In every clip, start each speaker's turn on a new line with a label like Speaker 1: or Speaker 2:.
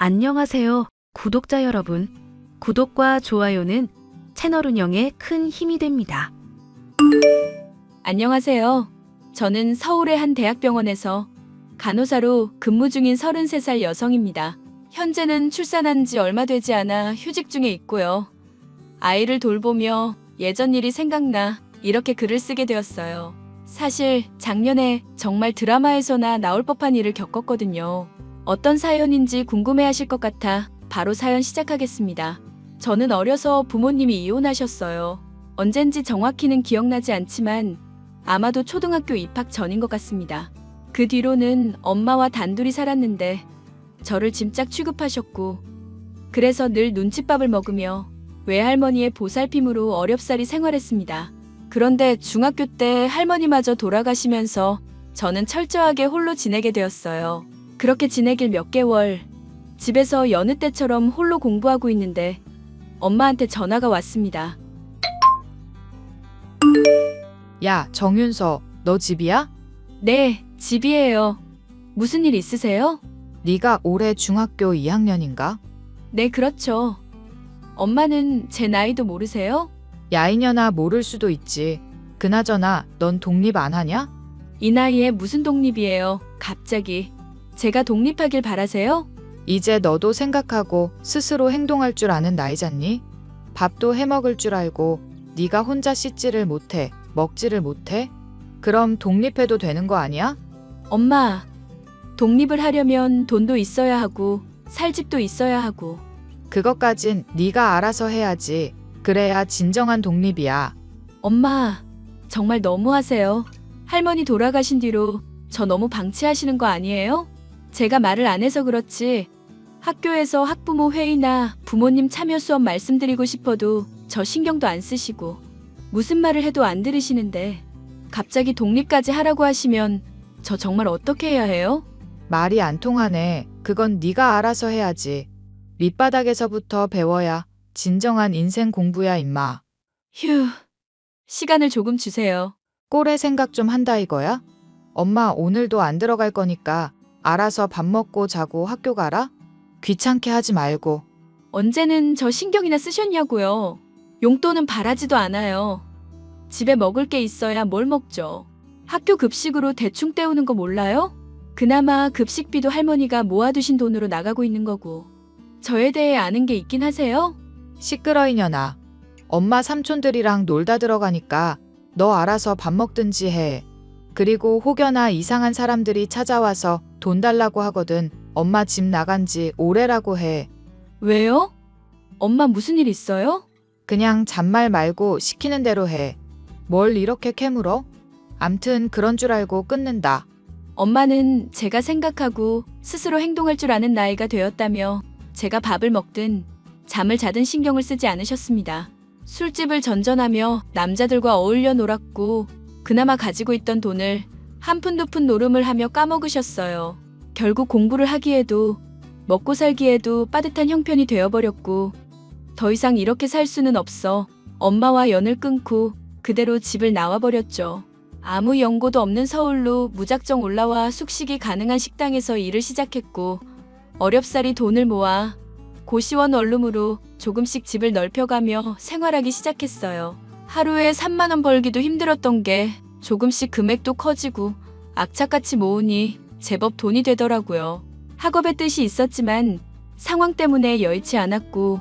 Speaker 1: 안녕하세요, 구독자 여러분. 구독과 좋아요는 채널 운영에 큰 힘이 됩니다.
Speaker 2: 안녕하세요. 저는 서울의 한 대학병원에서 간호사로 근무 중인 33살 여성입니다. 현재는 출산한 지 얼마 되지 않아 휴직 중에 있고요. 아이를 돌보며 예전 일이 생각나 이렇게 글을 쓰게 되었어요. 사실 작년에 정말 드라마에서나 나올 법한 일을 겪었거든요. 어떤 사연인지 궁금해하실 것 같아 바로 사연 시작하겠습니다. 저는 어려서 부모님이 이혼하셨어요. 언젠지 정확히는 기억나지 않지만 아마도 초등학교 입학 전인 것 같습니다. 그 뒤로는 엄마와 단둘이 살았는데 저를 짐짝 취급하셨고, 그래서 늘 눈칫밥을 먹으며 외할머니의 보살핌으로 어렵사리 생활했습니다. 그런데 중학교 때 할머니마저 돌아가시면서 저는 철저하게 홀로 지내게 되었어요. 그렇게 지내길 몇 개월, 집에서 여느 때처럼 홀로 공부하고 있는데 엄마한테 전화가 왔습니다.
Speaker 3: 야, 정윤서, 너 집이야?
Speaker 2: 네, 집이에요. 무슨 일 있으세요?
Speaker 3: 네가 올해 중학교 2학년인가?
Speaker 2: 네, 그렇죠. 엄마는 제 나이도 모르세요?
Speaker 3: 야, 이년아, 모를 수도 있지. 그나저나 넌 독립 안 하냐?
Speaker 2: 이 나이에 무슨 독립이에요, 갑자기. 제가 독립하길 바라세요?
Speaker 3: 이제 너도 생각하고 스스로 행동할 줄 아는 나이잖니? 밥도 해먹을 줄 알고 네가 혼자 씻지를 못해, 먹지를 못해? 그럼 독립해도 되는 거 아니야?
Speaker 2: 엄마, 독립을 하려면 돈도 있어야 하고 살 집도 있어야 하고.
Speaker 3: 그것까진 네가 알아서 해야지. 그래야 진정한 독립이야.
Speaker 2: 엄마, 정말 너무하세요. 할머니 돌아가신 뒤로 저 너무 방치하시는 거 아니에요? 제가 말을 안 해서 그렇지 학교에서 학부모 회의나 부모님 참여 수업 말씀드리고 싶어도 저 신경도 안 쓰시고 무슨 말을 해도 안 들으시는데 갑자기 독립까지 하라고 하시면 저 정말 어떻게 해야 해요?
Speaker 3: 말이 안 통하네. 그건 네가 알아서 해야지. 밑바닥에서부터 배워야 진정한 인생 공부야, 임마.
Speaker 2: 휴, 시간을 조금 주세요.
Speaker 3: 꼴의 생각 좀 한다 이거야? 엄마 오늘도 안 들어갈 거니까 알아서 밥 먹고 자고 학교 가라? 귀찮게 하지 말고.
Speaker 2: 언제는 저 신경이나 쓰셨냐고요. 용돈은 바라지도 않아요. 집에 먹을 게 있어야 뭘 먹죠. 학교 급식으로 대충 때우는 거 몰라요? 그나마 급식비도 할머니가 모아두신 돈으로 나가고 있는 거고. 저에 대해 아는 게 있긴 하세요?
Speaker 3: 시끄러 이년아. 엄마 삼촌들이랑 놀다 들어가니까 너 알아서 밥 먹든지 해. 그리고 혹여나 이상한 사람들이 찾아와서 돈 달라고 하거든. 엄마 집 나간 지 오래라고 해.
Speaker 2: 왜요? 엄마 무슨 일 있어요?
Speaker 3: 그냥 잔말 말고 시키는 대로 해. 뭘 이렇게 캐물어? 암튼 그런 줄 알고 끊는다.
Speaker 2: 엄마는 제가 생각하고 스스로 행동할 줄 아는 나이가 되었다며 제가 밥을 먹든 잠을 자든 신경을 쓰지 않으셨습니다. 술집을 전전하며 남자들과 어울려 놀았고 그나마 가지고 있던 돈을 한 푼 두 푼 노름을 하며 까먹으셨어요. 결국 공부를 하기에도 먹고 살기에도 빠듯한 형편이 되어버렸고 더 이상 이렇게 살 수는 없어 엄마와 연을 끊고 그대로 집을 나와버렸죠. 아무 연고도 없는 서울로 무작정 올라와 숙식이 가능한 식당에서 일을 시작했고 어렵사리 돈을 모아 고시원 원룸으로 조금씩 집을 넓혀가며 생활하기 시작했어요. 하루에 3만 원 벌기도 힘들었던 게 조금씩 금액도 커지고 악착같이 모으니 제법 돈이 되더라고요. 학업의 뜻이 있었지만 상황 때문에 여의치 않았고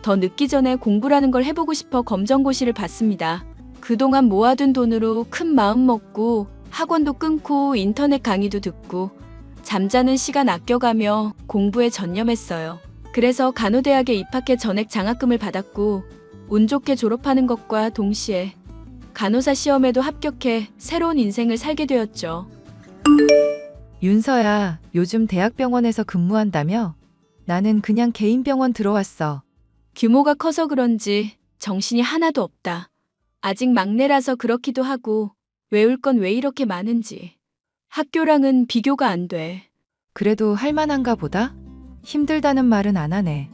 Speaker 2: 더 늦기 전에 공부라는 걸 해보고 싶어 검정고시를 봤습니다. 그동안 모아둔 돈으로 큰 마음 먹고 학원도 끊고 인터넷 강의도 듣고 잠자는 시간 아껴가며 공부에 전념했어요. 그래서 간호대학에 입학해 전액 장학금을 받았고 운 좋게 졸업하는 것과 동시에 간호사 시험에도 합격해 새로운 인생을 살게 되었죠.
Speaker 4: 윤서야, 요즘 대학병원에서 근무한다며? 나는 그냥 개인 병원 들어왔어.
Speaker 2: 규모가 커서 그런지 정신이 하나도 없다. 아직 막내라서 그렇기도 하고 외울 건 왜 이렇게 많은지. 학교랑은 비교가 안 돼.
Speaker 4: 그래도 할만한가 보다? 힘들다는 말은 안 하네.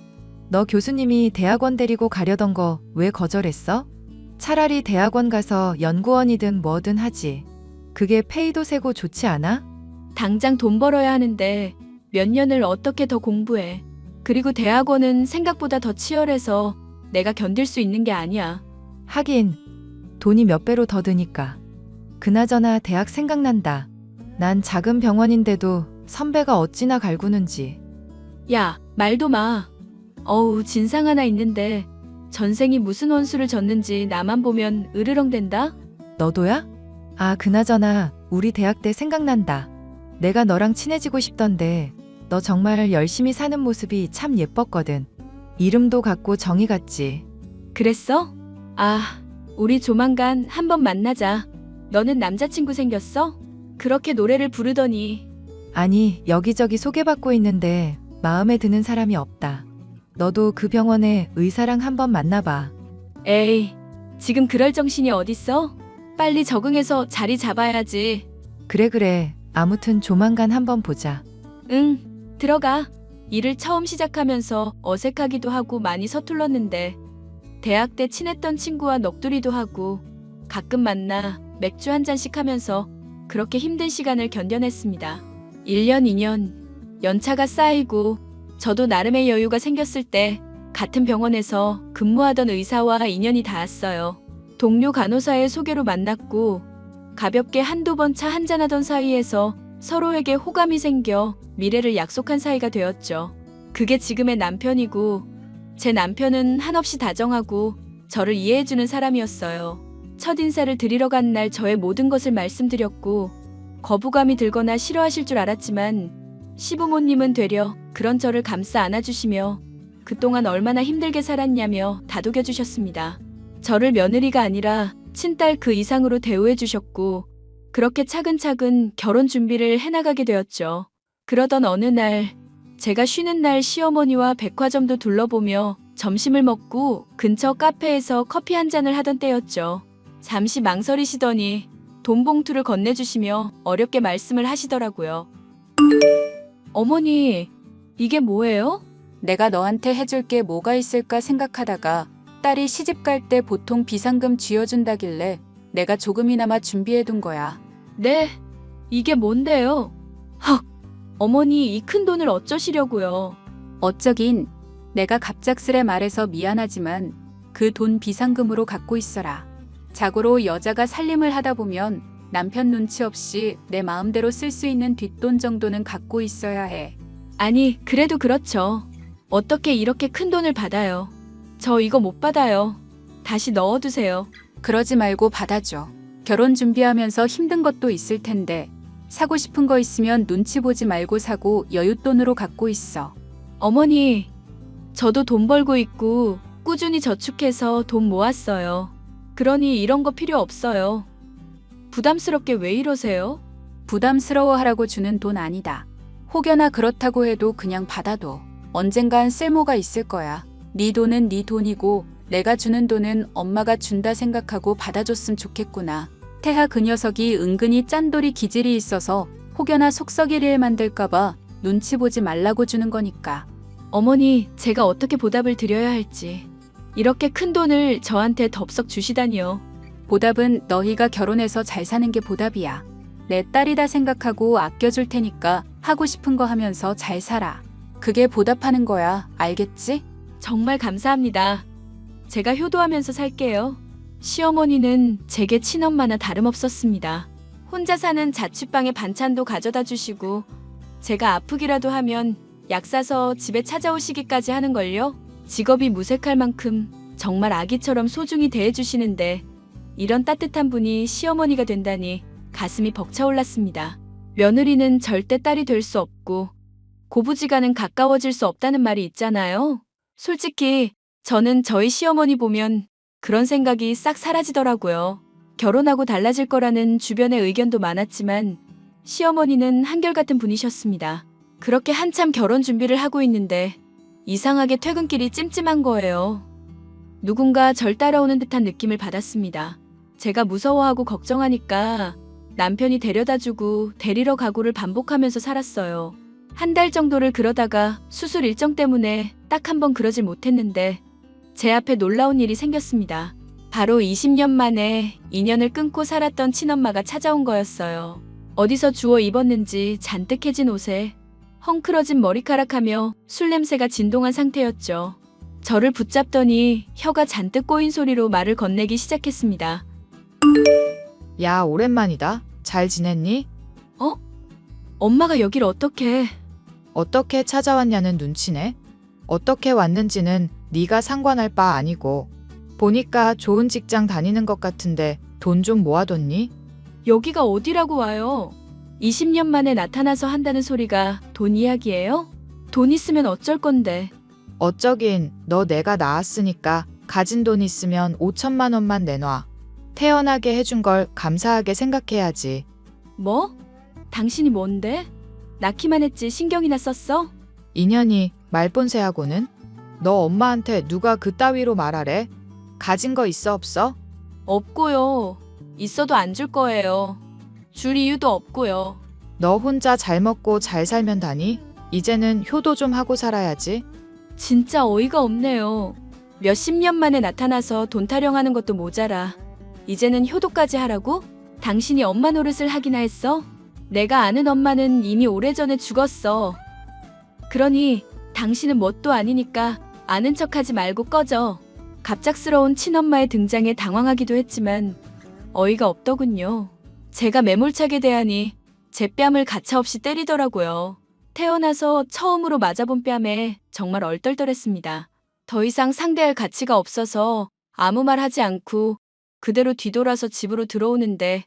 Speaker 4: 너 교수님이 대학원 데리고 가려던 거 왜 거절했어? 차라리 대학원 가서 연구원이든 뭐든 하지. 그게 페이도 세고 좋지 않아?
Speaker 2: 당장 돈 벌어야 하는데 몇 년을 어떻게 더 공부해. 그리고 대학원은 생각보다 더 치열해서 내가 견딜 수 있는 게 아니야.
Speaker 4: 하긴 돈이 몇 배로 더 드니까. 그나저나 대학 생각난다. 난 작은 병원인데도 선배가 어찌나 갈구는지.
Speaker 2: 야, 말도 마. 어우, 진상 하나 있는데 전생이 무슨 원수를 졌는지 나만 보면 으르렁댄다?
Speaker 4: 너도야? 아, 그나저나 우리 대학 때 생각난다. 내가 너랑 친해지고 싶던데 너 정말 열심히 사는 모습이 참 예뻤거든. 이름도 같고 정이 같지.
Speaker 2: 그랬어? 아, 우리 조만간 한번 만나자. 너는 남자친구 생겼어? 그렇게 노래를 부르더니.
Speaker 4: 아니, 여기저기 소개받고 있는데 마음에 드는 사람이 없다. 너도 그 병원에 의사랑 한번 만나봐.
Speaker 2: 에이, 지금 그럴 정신이 어딨어? 빨리 적응해서 자리 잡아야지.
Speaker 4: 그래. 아무튼 조만간 한번 보자.
Speaker 2: 응, 들어가. 일을 처음 시작하면서 어색하기도 하고 많이 서툴렀는데 대학 때 친했던 친구와 넋두리도 하고 가끔 만나 맥주 한 잔씩 하면서 그렇게 힘든 시간을 견뎌냈습니다. 1년, 2년, 연차가 쌓이고 저도 나름의 여유가 생겼을 때 같은 병원에서 근무하던 의사와 인연이 닿았어요. 동료 간호사의 소개로 만났고 가볍게 한두 번 차 한잔하던 사이에서 서로에게 호감이 생겨 미래를 약속한 사이가 되었죠. 그게 지금의 남편이고 제 남편은 한없이 다정하고 저를 이해해주는 사람이었어요. 첫인사를 드리러 간 날 저의 모든 것을 말씀드렸고 거부감이 들거나 싫어하실 줄 알았지만 시부모님은 되려 그런 저를 감싸 안아주시며 그동안 얼마나 힘들게 살았냐며 다독여 주셨습니다. 저를 며느리가 아니라 친딸 그 이상으로 대우해 주셨고 그렇게 차근차근 결혼 준비를 해나가게 되었죠. 그러던 어느 날 제가 쉬는 날 시어머니와 백화점도 둘러보며 점심을 먹고 근처 카페에서 커피 한 잔을 하던 때였죠. 잠시 망설이시더니 돈 봉투를 건네주시며 어렵게 말씀을 하시더라고요. 어머니, 이게 뭐예요?
Speaker 5: 내가 너한테 해줄 게 뭐가 있을까 생각하다가 딸이 시집 갈 때 보통 비상금 쥐어준다길래 내가 조금이나마 준비해둔 거야.
Speaker 2: 네, 이게 뭔데요? 헉, 어머니 이 큰 돈을 어쩌시려고요?
Speaker 5: 어쩌긴 내가 갑작스레 말해서 미안하지만 그 돈 비상금으로 갖고 있어라. 자고로 여자가 살림을 하다 보면 남편 눈치 없이 내 마음대로 쓸 수 있는 뒷돈 정도는 갖고 있어야 해.
Speaker 2: 아니, 그래도 그렇죠. 어떻게 이렇게 큰 돈을 받아요? 저 이거 못 받아요. 다시 넣어두세요.
Speaker 5: 그러지 말고 받아줘. 결혼 준비하면서 힘든 것도 있을 텐데 사고 싶은 거 있으면 눈치 보지 말고 사고 여윳돈으로 갖고 있어.
Speaker 2: 어머니, 저도 돈 벌고 있고 꾸준히 저축해서 돈 모았어요. 그러니 이런 거 필요 없어요. 부담스럽게 왜 이러세요?
Speaker 5: 부담스러워하라고 주는 돈 아니다. 혹여나 그렇다고 해도 그냥 받아도 언젠간 쓸모가 있을 거야. 네 돈은 네 돈이고 내가 주는 돈은 엄마가 준다 생각하고 받아줬으면 좋겠구나. 태하 그 녀석이 은근히 짠돌이 기질이 있어서 혹여나 속 썩일 일 만들까봐 눈치 보지 말라고 주는 거니까.
Speaker 2: 어머니, 제가 어떻게 보답을 드려야 할지. 이렇게 큰 돈을 저한테 덥석 주시다니요.
Speaker 5: 보답은 너희가 결혼해서 잘 사는 게 보답이야. 내 딸이다 생각하고 아껴줄 테니까 하고 싶은 거 하면서 잘 살아. 그게 보답하는 거야. 알겠지?
Speaker 2: 정말 감사합니다. 제가 효도하면서 살게요. 시어머니는 제게 친엄마나 다름없었습니다. 혼자 사는 자취방에 반찬도 가져다 주시고 제가 아프기라도 하면 약 사서 집에 찾아오시기까지 하는걸요. 직업이 무색할 만큼 정말 아기처럼 소중히 대해주시는데 이런 따뜻한 분이 시어머니가 된다니 가슴이 벅차올랐습니다. 며느리는 절대 딸이 될 수 없고 고부지간은 가까워질 수 없다는 말이 있잖아요. 솔직히 저는 저희 시어머니 보면 그런 생각이 싹 사라지더라고요. 결혼하고 달라질 거라는 주변의 의견도 많았지만 시어머니는 한결같은 분이셨습니다. 그렇게 한참 결혼 준비를 하고 있는데 이상하게 퇴근길이 찜찜한 거예요. 누군가 절 따라오는 듯한 느낌을 받았습니다. 제가 무서워하고 걱정하니까 남편이 데려다주고 데리러 가고를 반복하면서 살았어요. 한 달 정도를 그러다가 수술 일정 때문에 딱 한 번 그러질 못했는데 제 앞에 놀라운 일이 생겼습니다. 바로 20년 만에 인연을 끊고 살았던 친엄마가 찾아온 거였어요. 어디서 주워 입었는지 잔뜩 해진 옷에 헝클어진 머리카락하며 술 냄새가 진동한 상태였죠. 저를 붙잡더니 혀가 잔뜩 꼬인 소리로 말을 건네기 시작했습니다.
Speaker 3: 야, 오랜만이다. 잘 지냈니?
Speaker 2: 엄마가 여길 어떻게...
Speaker 3: 어떻게 찾아왔냐는 눈치네. 어떻게 왔는지는 네가 상관할 바 아니고. 보니까 좋은 직장 다니는 것 같은데 돈 좀 모아뒀니?
Speaker 2: 여기가 어디라고 와요? 20년 만에 나타나서 한다는 소리가 돈 이야기예요? 돈 있으면 어쩔 건데.
Speaker 3: 어쩌긴 너 내가 낳았으니까 가진 돈 있으면 5천만 원만 내놔. 태어나게 해준 걸 감사하게 생각해야지.
Speaker 2: 뭐? 당신이 뭔데? 낳기만 했지 신경이나 썼어?
Speaker 3: 인연이 말본새하고는? 너 엄마한테 누가 그따위로 말하래? 가진 거 있어 없어?
Speaker 2: 없고요. 있어도 안 줄 거예요. 줄 이유도 없고요.
Speaker 3: 너 혼자 잘 먹고 잘 살면 다니? 이제는 효도 좀 하고 살아야지.
Speaker 2: 진짜 어이가 없네요. 몇십 년 만에 나타나서 돈 타령하는 것도 모자라. 이제는 효도까지 하라고? 당신이 엄마 노릇을 하기나 했어? 내가 아는 엄마는 이미 오래전에 죽었어. 그러니 당신은 뭣도 아니니까 아는 척하지 말고 꺼져. 갑작스러운 친엄마의 등장에 당황하기도 했지만 어이가 없더군요. 제가 매몰차게 대하니 제 뺨을 가차없이 때리더라고요. 태어나서 처음으로 맞아본 뺨에 정말 얼떨떨했습니다. 더 이상 상대할 가치가 없어서 아무 말 하지 않고 그대로 뒤돌아서 집으로 들어오는데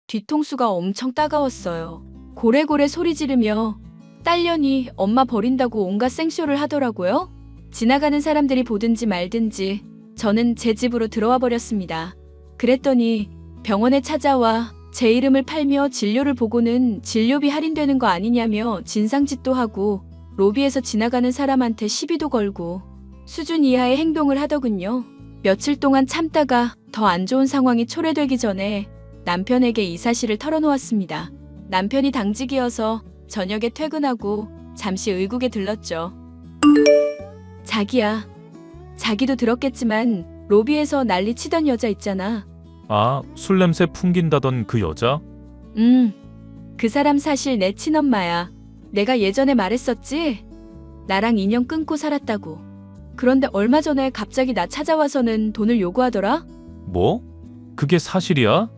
Speaker 2: 뒤통수가 엄청 따가웠어요. 고래고래 소리 지르며 딸년이 엄마 버린다고 온갖 생쇼를 하더라고요. 지나가는 사람들이 보든지 말든지 저는 제 집으로 들어와 버렸습니다. 그랬더니 병원에 찾아와 제 이름을 팔며 진료를 보고는 진료비 할인되는 거 아니냐며 진상짓도 하고 로비에서 지나가는 사람한테 시비도 걸고 수준 이하의 행동을 하더군요. 며칠 동안 참다가 더 안 좋은 상황이 초래되기 전에 남편에게 이 사실을 털어놓았습니다. 남편이 당직이어서 저녁에 퇴근하고 잠시 의국에 들렀죠. 자기야. 자기도 들었겠지만 로비에서 난리 치던 여자 있잖아.
Speaker 6: 아, 술 냄새 풍긴다던 그 여자?
Speaker 2: 그 사람 사실 내 친엄마야. 내가 예전에 말했었지? 나랑 인연 끊고 살았다고. 그런데 얼마 전에 갑자기 나 찾아와서는 돈을 요구하더라?
Speaker 6: 뭐? 그게 사실이야?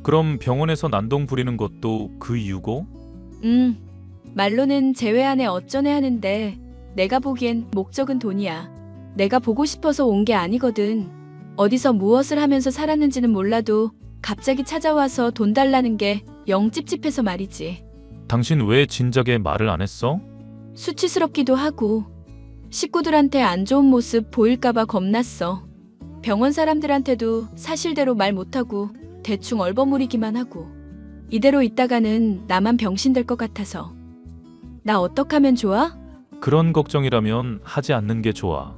Speaker 6: 그럼 병원에서 난동 부리는 것도 그 이유고?
Speaker 2: 말로는 제외하네 어쩌네 하는데 내가 보기엔 목적은 돈이야. 내가 보고 싶어서 온 게 아니거든. 어디서 무엇을 하면서 살았는지는 몰라도 갑자기 찾아와서 돈 달라는 게 영 찝찝해서 말이지.
Speaker 6: 당신 왜 진작에 말을 안 했어?
Speaker 2: 수치스럽기도 하고 식구들한테 안 좋은 모습 보일까봐 겁났어. 병원 사람들한테도 사실대로 말 못하고 대충 얼버무리기만 하고 이대로 있다가는 나만 병신될 것 같아서. 나 어떡하면 좋아?
Speaker 6: 그런 걱정이라면 하지 않는 게 좋아.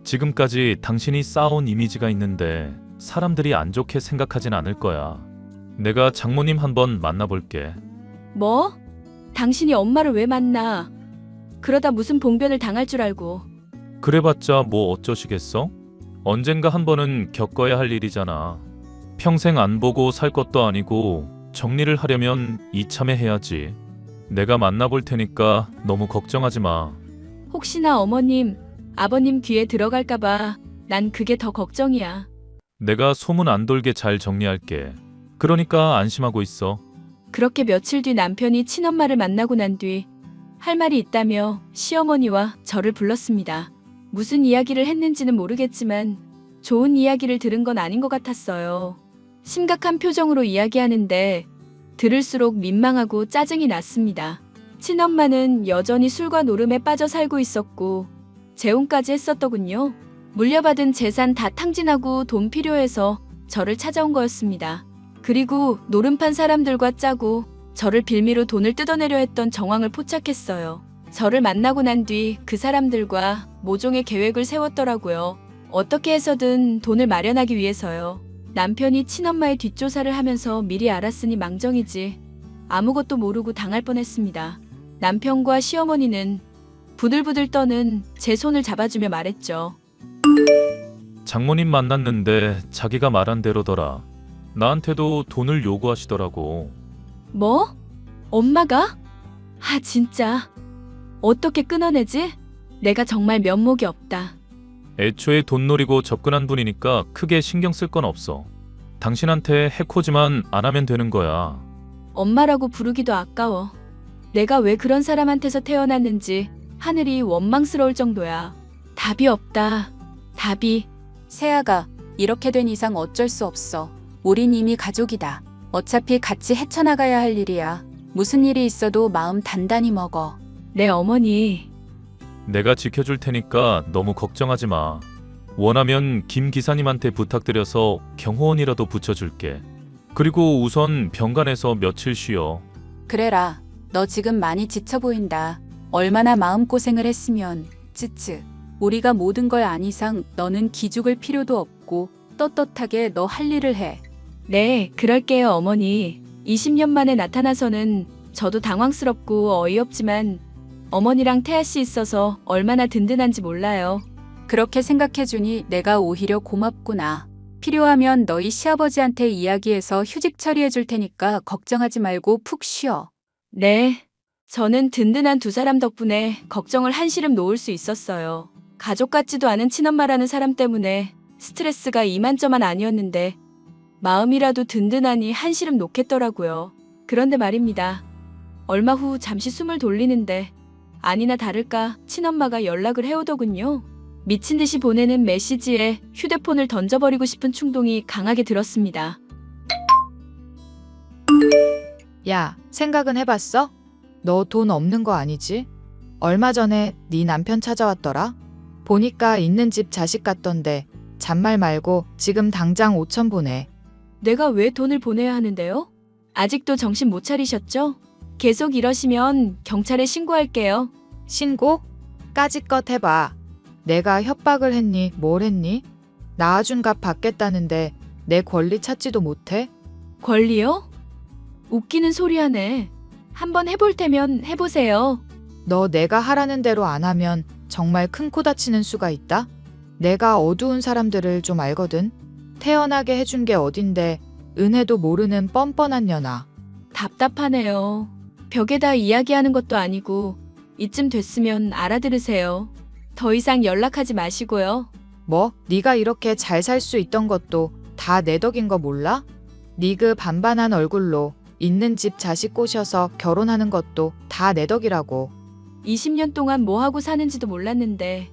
Speaker 6: 지금까지 당신이 쌓아온 이미지가 있는데 사람들이 안 좋게 생각하진 않을 거야. 내가 장모님 한번 만나볼게.
Speaker 2: 뭐? 당신이 엄마를 왜 만나? 그러다 무슨 봉변을 당할 줄 알고.
Speaker 6: 그래봤자 뭐 어쩌시겠어? 언젠가 한 번은 겪어야 할 일이잖아. 평생 안 보고 살 것도 아니고 정리를 하려면 이참에 해야지. 내가 만나볼 테니까 너무 걱정하지 마.
Speaker 2: 혹시나 어머님, 아버님 귀에 들어갈까봐 난 그게 더 걱정이야.
Speaker 6: 내가 소문 안 돌게 잘 정리할게. 그러니까 안심하고 있어.
Speaker 2: 그렇게 며칠 뒤 남편이 친엄마를 만나고 난 뒤 할 말이 있다며 시어머니와 저를 불렀습니다. 무슨 이야기를 했는지는 모르겠지만 좋은 이야기를 들은 건 아닌 것 같았어요. 심각한 표정으로 이야기하는데 들을수록 민망하고 짜증이 났습니다. 친엄마는 여전히 술과 노름에 빠져 살고 있었고 재혼까지 했었더군요. 물려받은 재산 다 탕진하고 돈 필요해서 저를 찾아온 거였습니다. 그리고 노름판 사람들과 짜고 저를 빌미로 돈을 뜯어내려 했던 정황을 포착했어요. 저를 만나고 난 뒤 그 사람들과 모종의 계획을 세웠더라고요. 어떻게 해서든 돈을 마련하기 위해서요. 남편이 친엄마의 뒷조사를 하면서 미리 알았으니 망정이지. 아무것도 모르고 당할 뻔했습니다. 남편과 시어머니는 부들부들 떠는 제 손을 잡아주며 말했죠.
Speaker 6: 장모님 만났는데 자기가 말한 대로더라. 나한테도 돈을 요구하시더라고.
Speaker 2: 뭐? 엄마가? 아 진짜. 어떻게 끊어내지? 내가 정말 면목이 없다.
Speaker 6: 애초에 돈 노리고 접근한 분이니까 크게 신경 쓸 건 없어. 당신한테 해코지만 안 하면 되는 거야.
Speaker 2: 엄마라고 부르기도 아까워. 내가 왜 그런 사람한테서 태어났는지 하늘이 원망스러울 정도야. 답이 없다. 답이.
Speaker 5: 세아가, 이렇게 된 이상 어쩔 수 없어. 우린 이미 가족이다. 어차피 같이 헤쳐나가야 할 일이야. 무슨 일이 있어도 마음 단단히 먹어.
Speaker 2: 내 어머니.
Speaker 6: 내가 지켜줄 테니까 너무 걱정하지 마. 원하면 김 기사님한테 부탁드려서 경호원이라도 붙여줄게. 그리고 우선 병간에서 며칠 쉬어.
Speaker 5: 그래라. 너 지금 많이 지쳐 보인다. 얼마나 마음고생을 했으면. 츠츠. 우리가 모든 걸 안 이상 너는 기죽을 필요도 없고 떳떳하게 너 할 일을 해.
Speaker 2: 네, 그럴게요, 어머니. 20년 만에 나타나서는 저도 당황스럽고 어이없지만 어머니랑 태아 씨 있어서 얼마나 든든한지 몰라요.
Speaker 5: 그렇게 생각해주니 내가 오히려 고맙구나. 필요하면 너희 시아버지한테 이야기해서 휴직 처리해줄 테니까 걱정하지 말고 푹 쉬어.
Speaker 2: 네. 저는 든든한 두 사람 덕분에 걱정을 한시름 놓을 수 있었어요. 가족 같지도 않은 친엄마라는 사람 때문에 스트레스가 이만저만 아니었는데 마음이라도 든든하니 한시름 놓겠더라고요. 그런데 말입니다. 얼마 후 잠시 숨을 돌리는데 아니나 다를까 친엄마가 연락을 해오더군요. 미친 듯이 보내는 메시지에 휴대폰을 던져버리고 싶은 충동이 강하게 들었습니다.
Speaker 3: 야, 생각은 해봤어? 너 돈 없는 거 아니지? 얼마 전에 네 남편 찾아왔더라? 보니까 있는 집 자식 같던데 잔말 말고 지금 당장 5천 보내.
Speaker 2: 내가 왜 돈을 보내야 하는데요? 아직도 정신 못 차리셨죠? 계속 이러시면 경찰에 신고할게요.
Speaker 3: 신고? 까짓것 해봐. 내가 협박을 했니? 뭘 했니? 낳아준 값 받겠다는데 내 권리 찾지도 못해?
Speaker 2: 권리요? 웃기는 소리 하네. 한번 해볼 테면 해보세요.
Speaker 3: 너 내가 하라는 대로 안 하면 정말 큰 코 다치는 수가 있다? 내가 어두운 사람들을 좀 알거든. 태어나게 해준 게 어딘데 은혜도 모르는 뻔뻔한 년아.
Speaker 2: 답답하네요. 벽에다 이야기하는 것도 아니고 이쯤 됐으면 알아들으세요. 더 이상 연락하지 마시고요.
Speaker 3: 뭐? 네가 이렇게 잘 살 수 있던 것도 다 내 덕인 거 몰라? 네 그 반반한 얼굴로 있는 집 자식 꼬셔서 결혼하는 것도 다 내 덕이라고.
Speaker 2: 20년 동안 뭐 하고 사는지도 몰랐는데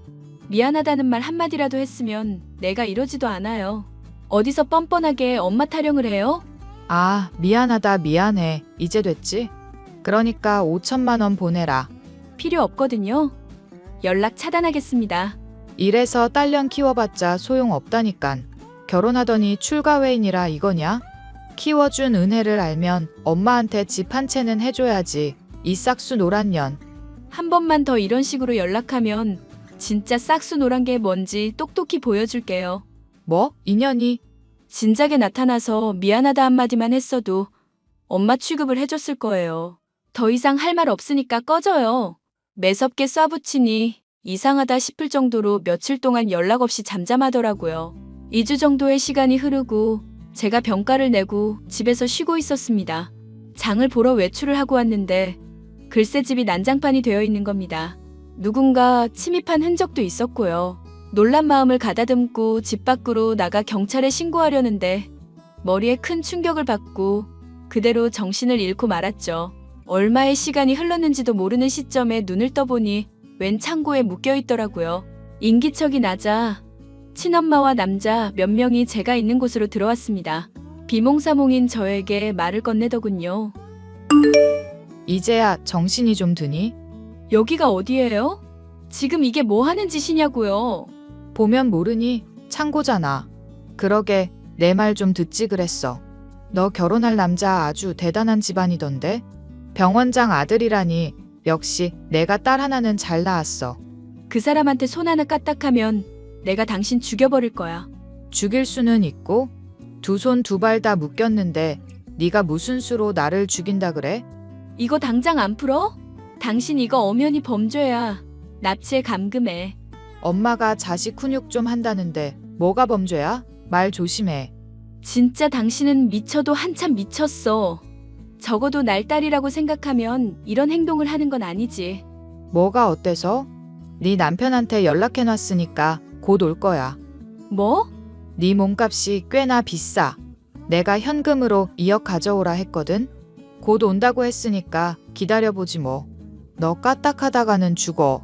Speaker 2: 미안하다는 말 한마디라도 했으면 내가 이러지도 않아요. 어디서 뻔뻔하게 엄마 타령을 해요?
Speaker 3: 아, 미안하다 미안해. 이제 됐지? 그러니까 5천만 원 보내라.
Speaker 2: 필요 없거든요. 연락 차단하겠습니다.
Speaker 3: 이래서 딸년 키워봤자 소용없다니깐. 결혼하더니 출가회인이라 이거냐? 키워준 은혜를 알면 엄마한테 집 한 채는 해줘야지. 이 싹수 노란 년.
Speaker 2: 한 번만 더 이런 식으로 연락하면 진짜 싹수 노란 게 뭔지 똑똑히 보여줄게요.
Speaker 3: 뭐? 인연이?
Speaker 2: 진작에 나타나서 미안하다 한마디만 했어도 엄마 취급을 해줬을 거예요. 더 이상 할 말 없으니까 꺼져요. 매섭게 쏴붙이니 이상하다 싶을 정도로 며칠 동안 연락 없이 잠잠하더라고요. 2주 정도의 시간이 흐르고 제가 병가를 내고 집에서 쉬고 있었습니다. 장을 보러 외출을 하고 왔는데 글쎄 집이 난장판이 되어 있는 겁니다. 누군가 침입한 흔적도 있었고요. 놀란 마음을 가다듬고 집 밖으로 나가 경찰에 신고하려는데 머리에 큰 충격을 받고 그대로 정신을 잃고 말았죠. 얼마의 시간이 흘렀는지도 모르는 시점에 눈을 떠보니 웬 창고에 묶여 있더라고요. 인기척이 나자 친엄마와 남자 몇 명이 제가 있는 곳으로 들어왔습니다. 비몽사몽인 저에게 말을 건네더군요.
Speaker 3: 이제야 정신이 좀 드니?
Speaker 2: 여기가 어디예요? 지금 이게 뭐 하는 짓이냐고요.
Speaker 3: 보면 모르니? 창고잖아. 그러게 내 말 좀 듣지 그랬어. 너 결혼할 남자 아주 대단한 집안이던데? 병원장 아들이라니 역시 내가 딸 하나는 잘 낳았어.
Speaker 2: 그 사람한테 손 하나 까딱하면 내가 당신 죽여버릴 거야.
Speaker 3: 죽일 수는 있고 두 손 두 발 다 묶였는데 네가 무슨 수로 나를 죽인다 그래?
Speaker 2: 이거 당장 안 풀어? 당신 이거 엄연히 범죄야. 납치에 감금해.
Speaker 3: 엄마가 자식 훈육 좀 한다는데 뭐가 범죄야? 말 조심해.
Speaker 2: 진짜 당신은 미쳐도 한참 미쳤어. 적어도 날 딸이라고 생각하면 이런 행동을 하는 건 아니지.
Speaker 3: 뭐가 어때서? 네 남편한테 연락해놨으니까 곧 올 거야.
Speaker 2: 뭐?
Speaker 3: 네 몸값이 꽤나 비싸. 내가 현금으로 2억 가져오라 했거든. 곧 온다고 했으니까 기다려보지 뭐. 너 까딱하다가는 죽어.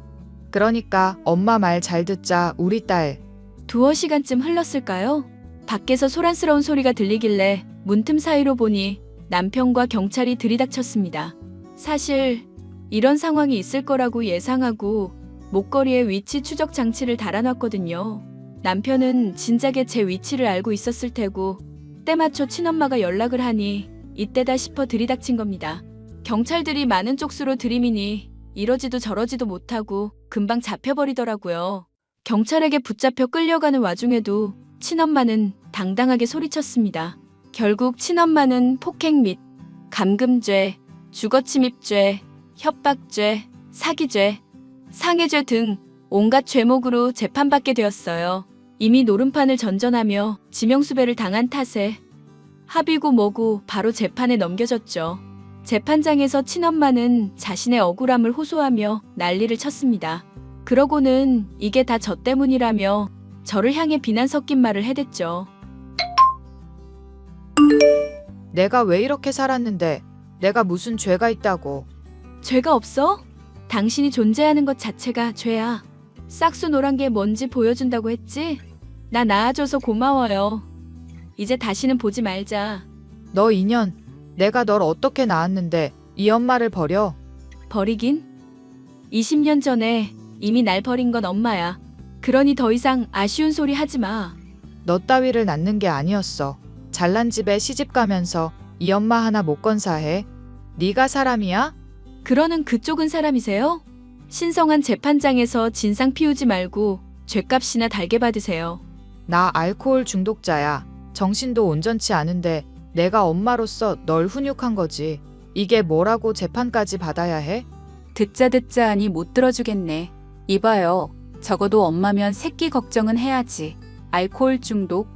Speaker 3: 그러니까 엄마 말 잘 듣자 우리 딸.
Speaker 2: 두어 시간쯤 흘렀을까요? 밖에서 소란스러운 소리가 들리길래 문틈 사이로 보니 남편과 경찰이 들이닥쳤습니다. 사실 이런 상황이 있을 거라고 예상하고 목걸이에 위치 추적 장치를 달아놨거든요. 남편은 진작에 제 위치를 알고 있었을 테고 때맞춰 친엄마가 연락을 하니 이때다 싶어 들이닥친 겁니다. 경찰들이 많은 쪽수로 들이미니 이러지도 저러지도 못하고 금방 잡혀버리더라고요. 경찰에게 붙잡혀 끌려가는 와중에도 친엄마는 당당하게 소리쳤습니다. 결국 친엄마는 폭행 및 감금죄, 주거침입죄, 협박죄, 사기죄, 상해죄 등 온갖 죄목으로 재판받게 되었어요. 이미 노름판을 전전하며 지명수배를 당한 탓에 합의고 뭐고 바로 재판에 넘겨졌죠. 재판장에서 친엄마는 자신의 억울함을 호소하며 난리를 쳤습니다. 그러고는 이게 다 저 때문이라며 저를 향해 비난 섞인 말을 해댔죠.
Speaker 3: 내가 왜 이렇게 살았는데 내가 무슨 죄가 있다고.
Speaker 2: 죄가 없어? 당신이 존재하는 것 자체가 죄야. 싹수 노란 게 뭔지 보여준다고 했지? 나 낳아줘서 고마워요. 이제 다시는 보지 말자.
Speaker 3: 너 인연. 내가 널 어떻게 낳았는데 이 엄마를 버려?
Speaker 2: 버리긴? 20년 전에 이미 날 버린 건 엄마야. 그러니 더 이상 아쉬운 소리 하지 마.
Speaker 3: 너 따위를 낳는 게 아니었어. 잘난 집에 시집 가면서 이 엄마 하나 못 건사해. 네가 사람이야?
Speaker 2: 그러는 그쪽은 사람이세요? 신성한 재판장에서 진상 피우지 말고 죗값이나 달게 받으세요.
Speaker 3: 나 알코올 중독자야. 정신도 온전치 않은데 내가 엄마로서 널 훈육한 거지. 이게 뭐라고 재판까지 받아야 해?
Speaker 5: 듣자 하니 못 들어주겠네. 이봐요. 적어도 엄마면 새끼 걱정은 해야지. 알코올 중독?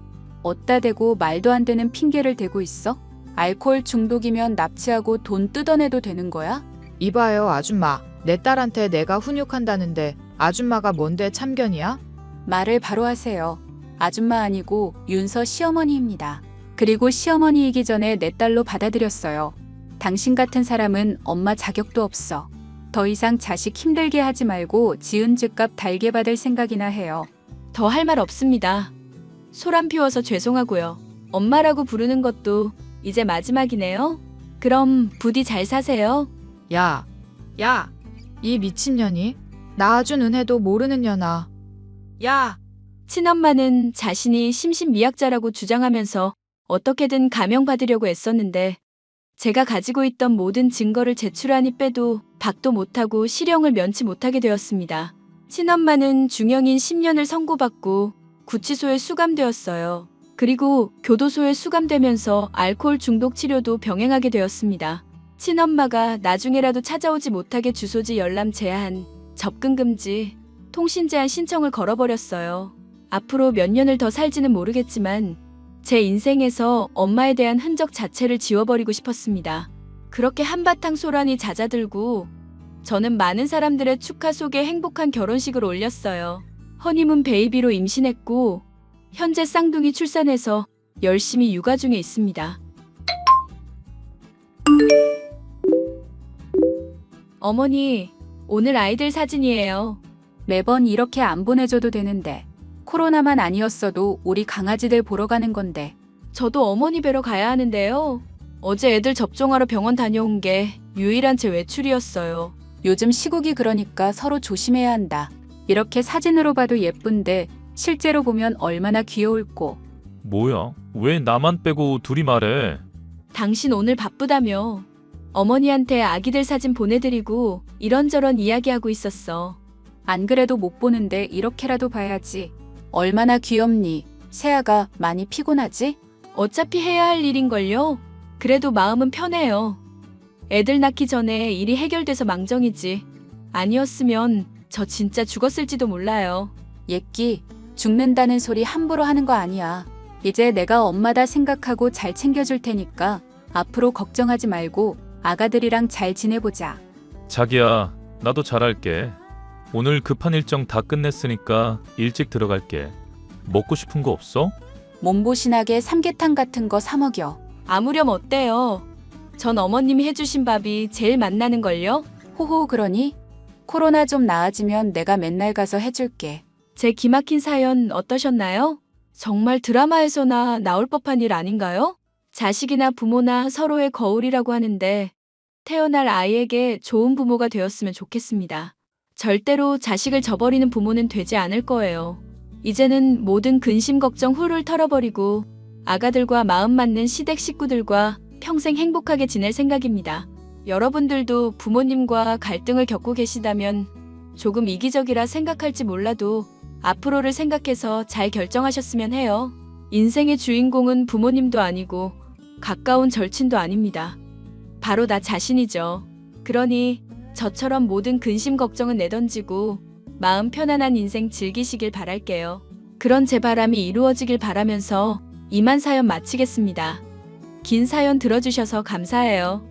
Speaker 5: 어따 대고 말도 안 되는 핑계를 대고 있어? 알코올 중독이면 납치하고 돈 뜯어내도 되는 거야?
Speaker 3: 이봐요 아줌마. 내 딸한테 내가 훈육한다는데 아줌마가 뭔데 참견이야?
Speaker 5: 말을 바로 하세요. 아줌마 아니고 윤서 시어머니입니다. 그리고 시어머니이기 전에 내 딸로 받아들였어요. 당신 같은 사람은 엄마 자격도 없어. 더 이상 자식 힘들게 하지 말고 지은 죗값 달게 받을 생각이나 해요.
Speaker 2: 더 할 말 없습니다. 소란 피워서 죄송하고요. 엄마라고 부르는 것도 이제 마지막이네요. 그럼 부디 잘 사세요.
Speaker 3: 야, 이 미친년이 낳아준 은혜도 모르는 년아. 야,
Speaker 2: 친엄마는 자신이 심신미약자라고 주장하면서 어떻게든 감형받으려고 애썼는데 제가 가지고 있던 모든 증거를 제출하니 빼도 박도 못하고 실형을 면치 못하게 되었습니다. 친엄마는 중형인 10년을 선고받고 구치소에 수감되었어요. 그리고 교도소에 수감되면서 알코올 중독 치료도 병행하게 되었습니다. 친엄마가 나중에라도 찾아오지 못하게 주소지 열람 제한, 접근 금지, 통신 제한 신청을 걸어버렸어요. 앞으로 몇 년을 더 살지는 모르겠지만 제 인생에서 엄마에 대한 흔적 자체를 지워버리고 싶었습니다. 그렇게 한바탕 소란이 잦아들고 저는 많은 사람들의 축하 속에 행복한 결혼식을 올렸어요. 허니문 베이비로 임신했고 현재 쌍둥이 출산해서 열심히 육아 중에 있습니다. 어머니, 오늘 아이들 사진이에요.
Speaker 5: 매번 이렇게 안 보내줘도 되는데. 코로나만 아니었어도 우리 강아지들 보러 가는 건데.
Speaker 2: 저도 어머니 뵈러 가야 하는데요. 어제 애들 접종하러 병원 다녀온 게 유일한 제 외출이었어요.
Speaker 5: 요즘 시국이 그러니까 서로 조심해야 한다. 이렇게 사진으로 봐도 예쁜데 실제로 보면 얼마나 귀여울꼬.
Speaker 6: 뭐야? 왜 나만 빼고 둘이 말해?
Speaker 2: 당신 오늘 바쁘다며. 어머니한테 아기들 사진 보내드리고 이런저런 이야기하고 있었어.
Speaker 5: 안 그래도 못 보는데 이렇게라도 봐야지. 얼마나 귀엽니? 세아가 많이 피곤하지?
Speaker 2: 어차피 해야 할 일인걸요. 그래도 마음은 편해요. 애들 낳기 전에 일이 해결돼서 망정이지. 아니었으면 저 진짜 죽었을지도 몰라요.
Speaker 5: 예끼, 죽는다는 소리 함부로 하는 거 아니야. 이제 내가 엄마다 생각하고 잘 챙겨줄 테니까 앞으로 걱정하지 말고 아가들이랑 잘 지내보자.
Speaker 6: 자기야, 나도 잘할게. 오늘 급한 일정 다 끝냈으니까 일찍 들어갈게. 먹고 싶은 거 없어?
Speaker 5: 몸보신하게 삼계탕 같은 거 사 먹여.
Speaker 2: 아무렴 어때요? 전 어머님이 해주신 밥이 제일 맛나는걸요?
Speaker 5: 호호 그러니? 코로나 좀 나아지면 내가 맨날 가서 해줄게.
Speaker 2: 제 기막힌 사연 어떠셨나요? 정말 드라마에서나 나올 법한 일 아닌가요? 자식이나 부모나 서로의 거울이라고 하는데 태어날 아이에게 좋은 부모가 되었으면 좋겠습니다. 절대로 자식을 저버리는 부모는 되지 않을 거예요. 이제는 모든 근심 걱정 훌훌 털어버리고 아가들과 마음 맞는 시댁 식구들과 평생 행복하게 지낼 생각입니다. 여러분들도 부모님과 갈등을 겪고 계시다면 조금 이기적이라 생각할지 몰라도 앞으로를 생각해서 잘 결정하셨으면 해요. 인생의 주인공은 부모님도 아니고 가까운 절친도 아닙니다. 바로 나 자신이죠. 그러니 저처럼 모든 근심 걱정은 내던지고 마음 편안한 인생 즐기시길 바랄게요. 그런 제 바람이 이루어지길 바라면서 이만 사연 마치겠습니다. 긴 사연 들어주셔서 감사해요.